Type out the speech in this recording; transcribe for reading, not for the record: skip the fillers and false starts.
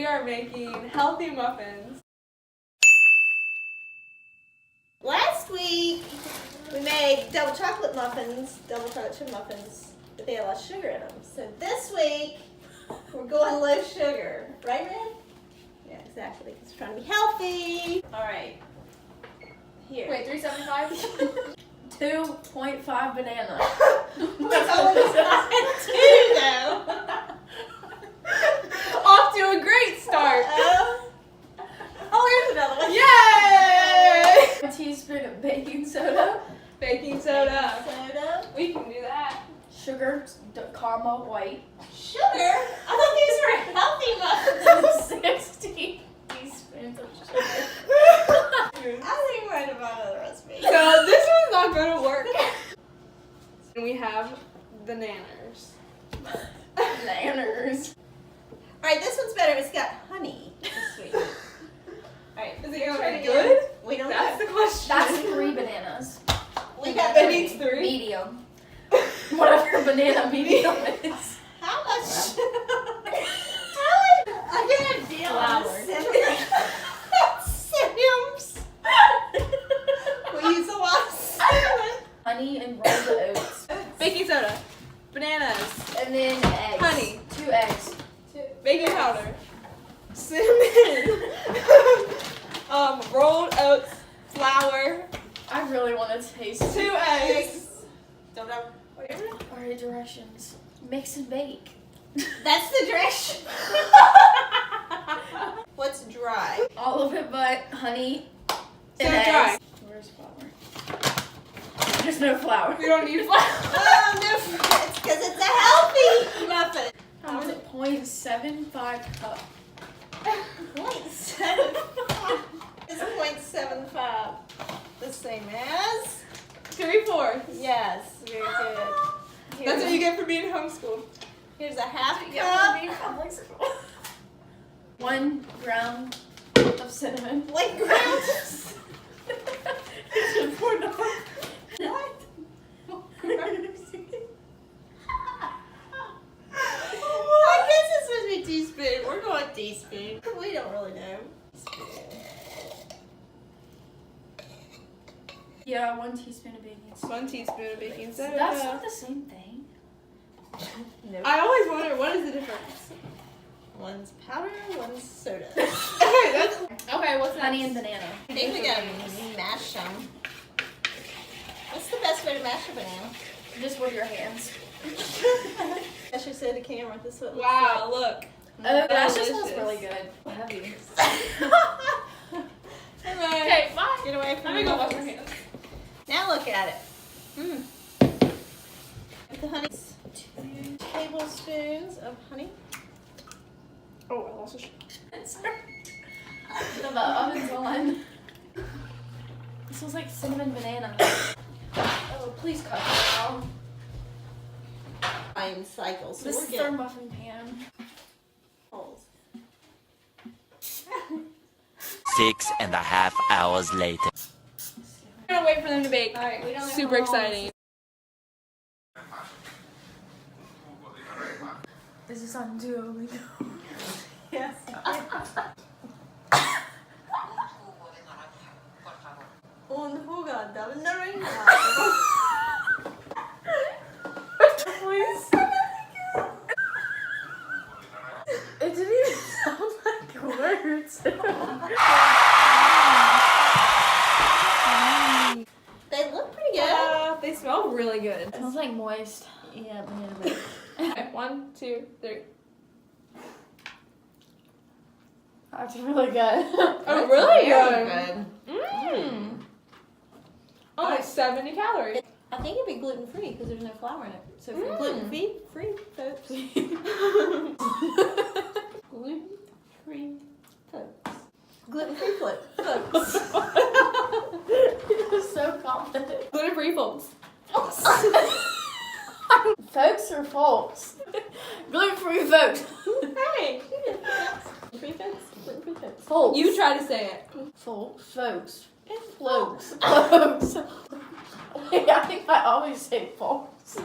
we are making healthy muffins. Last week, we made double chocolate muffins, double chocolate chip muffins, but they had a lot of sugar in them. So this week, we're going low sugar. Right, Ren? Yeah, exactly. Because we're trying to be healthy. All right. Here. Wait, $3.75? 2.5 banana. That's all it's not two, though. Off to a great start. Oh, here's another one. Yay! A teaspoon of baking soda. Baking soda. Soda. We can do that. Sugar, caramel white. Sugar? I thought these were healthy muffins. 60 teaspoons of sugar. I think we're at about another recipe. So this one's not going to work. And we have the nanners. Nanners. Alright, this one's better. It's got honey this week. Alright, Is it going to try be it good? again. We don't That's know. the question. That's 3 bananas. We got It three. needs 3. Medium. Whatever banana medium is. How much? I'm gonna deal Flour. Sims. We use a lot of cinnamon. Honey and rolled oats. Baking soda. Bananas. And then eggs. Honey. 2 eggs. Baking powder. Cinnamon. Rolled oats. Flour. I really want to taste 2 eggs. Don't know. Alright, directions. Mix and bake. That's the direction. What's dry? All of it but honey So and dry. eggs. Where's flour? There's no flour. We don't need flour. Oh, no, it's because it's a healthy muffin. How is it? 0.75 cup. 0.75. It's 0.75. The same as? 3/4. Yes, very good. That's what you get for being homeschooled. Here's a half cup. 1 gram of cinnamon. 1 gram. It's important. What? I guess it's supposed to be teaspoon. We're going teaspoon. We don't really know. Yeah, 1 teaspoon of baking soda. 1 teaspoon of baking soda. That's not the same thing. Nope. I always wonder, what is the difference? One's powder, one's soda. Okay, what's next? Honey and banana. I think we gotta mash them. What's the best way to mash a banana? Just with your hands. I should say the camera. This is what it looks Wow, look. Oh, that just Delicious. smells really good. Heavy. like. Okay, bye. Get away from Let me the go wash my muffins. hands. Now look at it. With the honey. 2 tablespoons of honey. Oh, I lost a The oven's on. This smells like cinnamon banana. Oh, please cut that out. Time cycle. So This we're is our getting muffin pan. holes. 6.5 hours later. I'm gonna wait for them to bake. Alright, we don't have Super a whole- exciting. Is this on Duolingo? Yes. Un jugador de Please. It didn't even sound like words. They look pretty good. They smell really good. It smells like moist. Yeah, banana bake. Okay, 1, 2, 3. That's really good. Oh, really Very good. good. Mmm. Only 70 calories. I think it'd be gluten free because there's no flour in it. So if you're gluten free, folks. Gluten free folks. Gluten free folks. You're so confident. Gluten-free folks. Folks or folks? Gluten-free folks. Hey. Free folks. Gluten free folks. Folks. You try to say it. Folks. Folks. Folks. Folks. Wait, I think I always say folks.